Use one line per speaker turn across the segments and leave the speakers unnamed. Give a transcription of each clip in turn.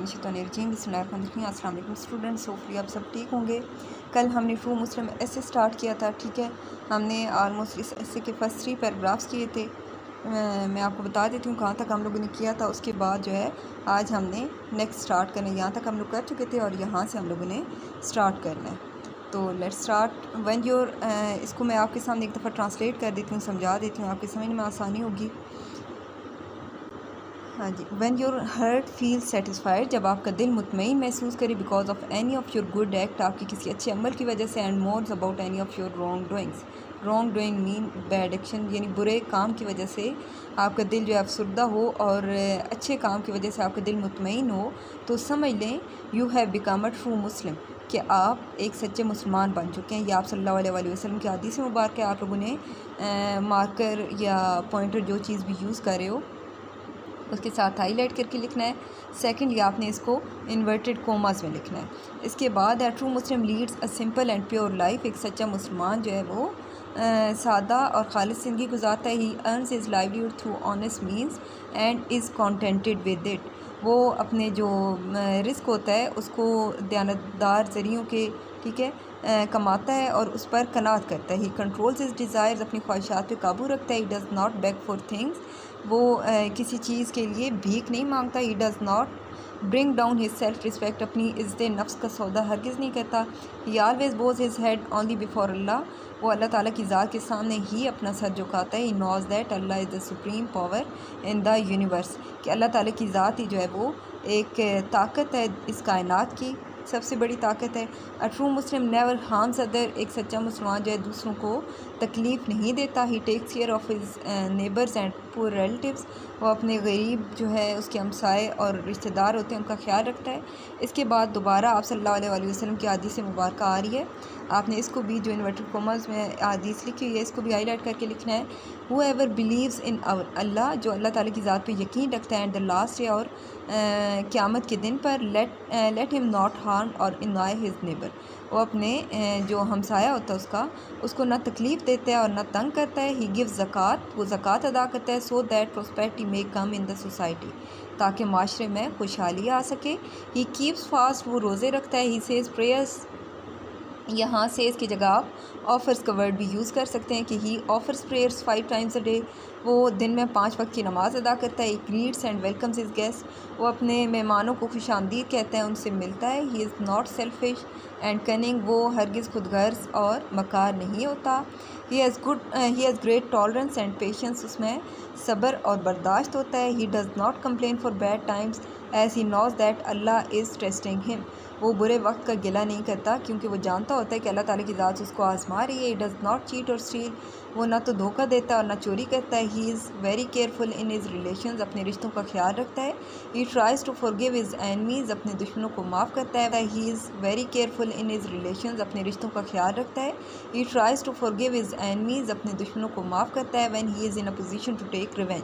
बिस्मिल्लाहिर्रहमानिर्रहीम। अस्सलाम वालेकुम स्टूडेंट्स, होपफुली आप सब ठीक होंगे। कल हमने ट्रू मुस्लिम ऐसे स्टार्ट किया था, ठीक है। हमने आलमोस्ट इस ऐसे के फर्स्ट 3 पैराग्राफ्स किए थे। मैं आपको बता देती हूँ कहाँ तक हम लोगों ने किया था। उसके बाद जो है आज हमने नेक्स्ट स्टार्ट करना है। यहाँ तक हम लोग कर चुके थे और यहाँ से हम लोगों ने स्टार्ट करना है। तो लेट्स स्टार्ट व्हेन योर इसको मैं आपके सामने एक दफ़ा ट्रांसलेट कर देती हूँ, समझा देती हूँ, आपके समझने में आसानी होगी। हाँ जी। When your heart feel satisfied, जब आपका दिल मुतमईन महसूस करे because of any of your good act, आपके किसी अच्छे अमल की वजह से, and mourns about any of your wrong doings. Wrong doing mean bad action, यानी बुरे काम की वजह से आपका दिल जो है अफसुर्दा हो और अच्छे काम की वजह से आपका दिल मुतमईन हो, तो समझ लें you have become a true Muslim, कि आप एक सच्चे मुसलमान बन चुके हैं। या आप सल्लल्लाहु अलैहि वसल्लम की हदीस मुबारक है। आप लोगों ने मार्कर या पॉइंटर जो चीज़ भी यूज़ कर रहे हो उसके साथ हाईलाइट करके लिखना है। सेकेंडली आपने इसको इन्वर्टेड कोमास में लिखना है। इसके बाद है true Muslim leads a simple and pure life, एक सच्चा मुसलमान जो है वो सादा और खालिस ज़िंदगी गुजारता है। He earns his livelihood through honest means and is contented with it, वो अपने जो रिस्क होता है उसको दयानतदार ज़रियों के, ठीक है, कमाता है और उस पर कनात करता है। ही कंट्रोल्स हिज डिज़ायर्स, अपनी ख्वाहिशात पे काबू रखता है। He does not beg for things, वो किसी चीज़ के लिए भीख नहीं मांगता। He does not bring down his self respect, अपनी इज़्ज़त नफ्स का सौदा हरगिज़ नहीं करता। He always bows his head only before Allah, वो अल्लाह ताला की ज़ात के सामने ही अपना सर झुकाता है। ही knows that Allah is the supreme power in the universe, कि अल्लाह ताला की ज़ात ही जो है वो एक ताकत है इस कायनात की, सबसे बड़ी ताकत है। A true Muslim never harms other, एक सच्चा मुसलमान जो है दूसरों को तकलीफ़ नहीं देता। He takes care of his neighbours and poor relatives, वो अपने गरीब जो है उसके हमसाए और रिश्तेदार होते हैं उनका ख्याल रखता है। इसके बाद दोबारा आप सल्लल्लाहु अलैहि वसल्लम की हदीस मुबारक आ रही है। आपने इसको भी जो इन्वर्टेड कॉमास में हदीस लिखी हुई है इसको भी हाईलाइट करके लिखना है। हु एवर बिलीव्स इन अल्लाह, जो अल्लाह ताला की ज़ात पे यकीन रखता है, एंड द लास्ट डे, और क़यामत के दिन पर, लेट हिम नॉट हार्म और इनॉय हिज नेबर, वो अपने जो हमसाया होता है उसको ना तकलीफ़ देता है और ना तंग करता है। ही गिव्स ज़कात, वो ज़कात अदा करता है। So that prosperity may come in the society, ताकि माशरे में खुशहाली आ सके। ही कीप्स फास्ट, वो रोज़े रखता है। ही सेज प्रेयर्स, यहाँ से इसकी जगह आप ऑफ़र्स का वर्ड भी यूज़ कर सकते हैं कि he offers prayers 5 times a day, वो दिन में 5 वक्त की नमाज़ अदा करता है। Greets and welcomes his guest, वो अपने मेहमानों को खुशामदीद कहता है, उनसे मिलता है। He is not selfish and cunning, वो हरगिज़ खुदगर्ज़ और मकार नहीं होता। He has great tolerance and patience, उसमें सब्र और बर्दाश्त होता है। He does not complain for bad times as he knows that Allah is testing him, वो बुरे वक्त का गिला नहीं करता क्योंकि वो जानता होता है कि अल्लाह ताला की ज़ात उसको आज़मा रही है। ही डज़ नॉट चीट और स्टील, वो ना तो धोखा देता है और ना चोरी करता है। He is very careful in his relations, अपने रिश्तों का ख्याल रखता है। He tries to forgive his enemies, अपने दुश्मनों को माफ़ करता है। He is very careful in his relations, अपने रिश्तों का ख्याल रखता है। He tries to forgive his enemies, अपने दुश्मनों को माफ़ करता है। When he is in a position to take revenge,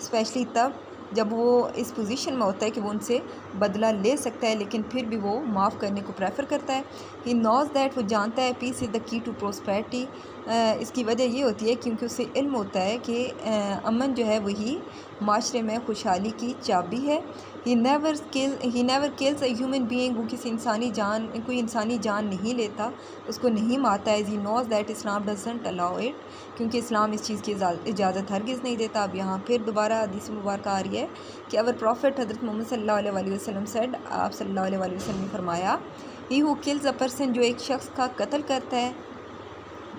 specially तब जब वो इस पोजीशन में होता है कि वो उनसे बदला ले सकता है, लेकिन फिर भी वो माफ़ करने को प्रेफर करता है। ही नोज़ दैट, वो जानता है, peace is the key to prosperity, इसकी वजह ये होती है क्योंकि उसे इल्म होता है कि अमन जो है वही माशरे में खुशहाली की चाबी है। He never kills a human being, वो कोई इंसानी जान नहीं लेता, उसको नहीं मारता है। ही knows that Islam doesn't allow it, क्योंकि इस्लाम इस चीज़ की इजाज़त हरगिज़ नहीं देता। अब यहाँ फिर दोबारा हदीस मुबारक आ रही है कि अवर प्रॉफिट हज़रत मोहम्मद सल्लल्लाहु अलैहि वसल्लम सेड, आप सल्लल्लाहु अलैहि वसल्लम ने फरमाया, he who kills a person, जो एक शख्स का कत्ल करता है,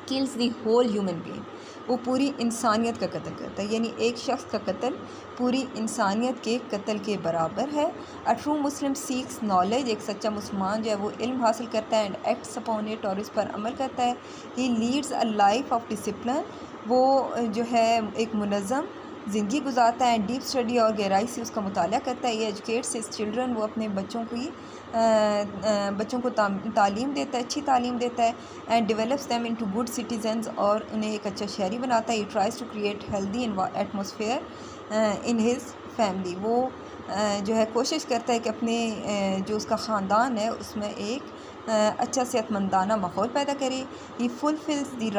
kills the whole human being, वो पूरी इंसानियत का कत्ल करता है, यानी एक शख्स का कत्ल पूरी इंसानियत के कत्ल के बराबर है। A true Muslim seeks knowledge, एक सच्चा मुसलमान जो है वो इल्म हासिल करता है, एंड एक्ट्स अपॉन इट, और इस पर अमल करता है। He leads a life of discipline, वो जो है एक मुनज़्ज़म ज़िंदगी गुजारता है। डीप स्टडी, और गहराई से उसका मुताला करता है। ये एजुकेट्स हिज चिल्ड्रन, वो अपने बच्चों को तालीम देता है, अच्छी तालीम देता है। And develops them into good citizens, और उन्हें एक अच्छा शहरी बनाता है। He tries to create healthy atmosphere in his family, वो जो है कोशिश करता है कि अपने जो उसका ख़ानदान है उसमें एक अच्छा सेहतमंदाना माहौल पैदा करे। He fulfils the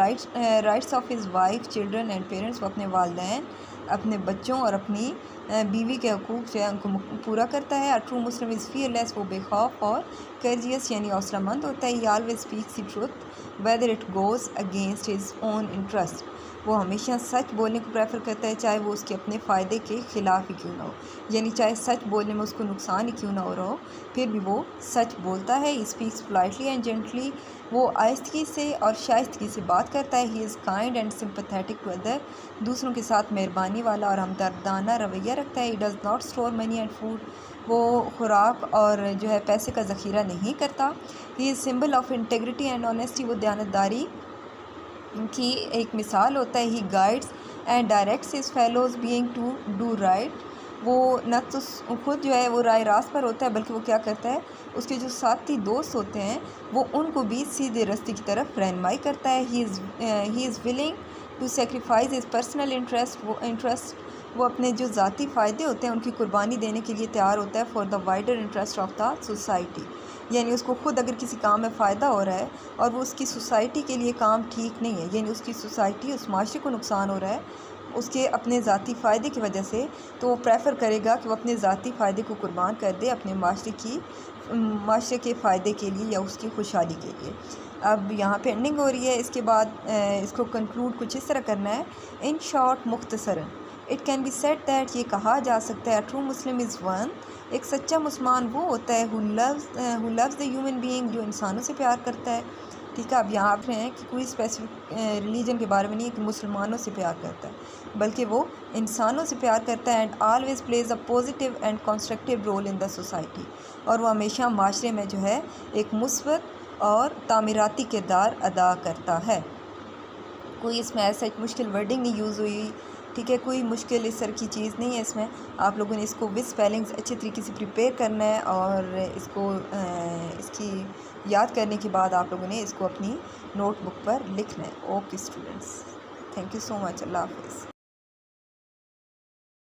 rights of his wife, children and parents, वो अपने वालदैन, अपने बच्चों और अपनी बीवी के हकूक़ जो है उनको पूरा करता है। A true Muslim is fearless, वो बेखौफ और कर्जियस यानी हौसलामंद होता है। ही always speaks the truth whether it goes against his own interest, वो हमेशा सच बोलने को प्रेफर करता है चाहे वो उसके अपने फ़ायदे के ख़िलाफ़ ही क्यों ना हो, यानी चाहे सच बोलने में उसको नुकसान ही क्यों ना हो रहा हो, फिर भी वो सच बोलता है। He speaks politely and gently, वो आहिस्तगी से और शाइस्तगी से बात करता है। He is kind and sympathetic to other, दूसरों के साथ मेहरबानी वाला और हमदर्दाना रवैया रखता है। He does not store money and food, वो खुराक और जो है पैसे का ज़ख़ीरा नहीं करता। He is symbol of integrity and honesty, वो दयानतदारी की एक मिसाल होता है। He guides and directs his fellows being to do right, वो न तो खुद जो है वो राय रास्त पर होता है बल्कि वो क्या करता है, उसके जो साथी दोस्त होते हैं वो उनको भी सीधे रास्ते की तरफ रहनुमाई करता है। He is willing to sacrifice his personal interest, वो अपने जो ज़ाती फ़ायदे होते हैं उनकी कुर्बानी देने के लिए तैयार होता है for the wider interest of the society, यानी उसको खुद अगर किसी काम में फ़ायदा हो रहा है और वो उसकी सोसाइटी के लिए काम ठीक नहीं है, यानी उसकी सोसाइटी उस माशरे को नुकसान हो रहा है उसके अपने ज़ाती फ़ायदे की वजह से, तो वो प्रेफर करेगा कि वो अपने ज़ाती फ़ायदे को कुर्बान कर दे अपने माशरे के फ़ायदे के लिए या उसकी खुशहाली के लिए। अब यहाँ पे एंडिंग हो रही है, इसके बाद इसको कंक्लूड कुछ इस तरह करना है। इन शॉर्ट मुख्तसरन it can be said that, ये कहा जा सकता है ट्रू मुस्लिम इज़ वन, एक सच्चा मुसलमान वो होता है who loves the human being, जो इंसानों से प्यार करता है। ठीक है, अब यहाँ पर हैं कि कोई स्पेसिफिक रिलीजन के बारे में नहीं है कि मुसलमानों से प्यार करता है, बल्कि वो इंसानों से प्यार करता है। And always plays a positive and constructive role in the society, और वो हमेशा माशरे में जो है एक मुस्बत और तामीराती किरदार अदा करता है। कोई इसमें ऐसा एक मुश्किल वर्डिंग नहीं यूज़ हुई, ठीक है, कोई मुश्किल इस तरह की चीज़ नहीं है इसमें। आप लोगों ने इसको विद स्पेलिंग्स अच्छे तरीके से प्रिपेयर करना है और इसको इसकी याद करने के बाद आप लोगों ने इसको अपनी नोटबुक पर लिखना है। Okay students, thank you so much, Allah हाफ़िज़।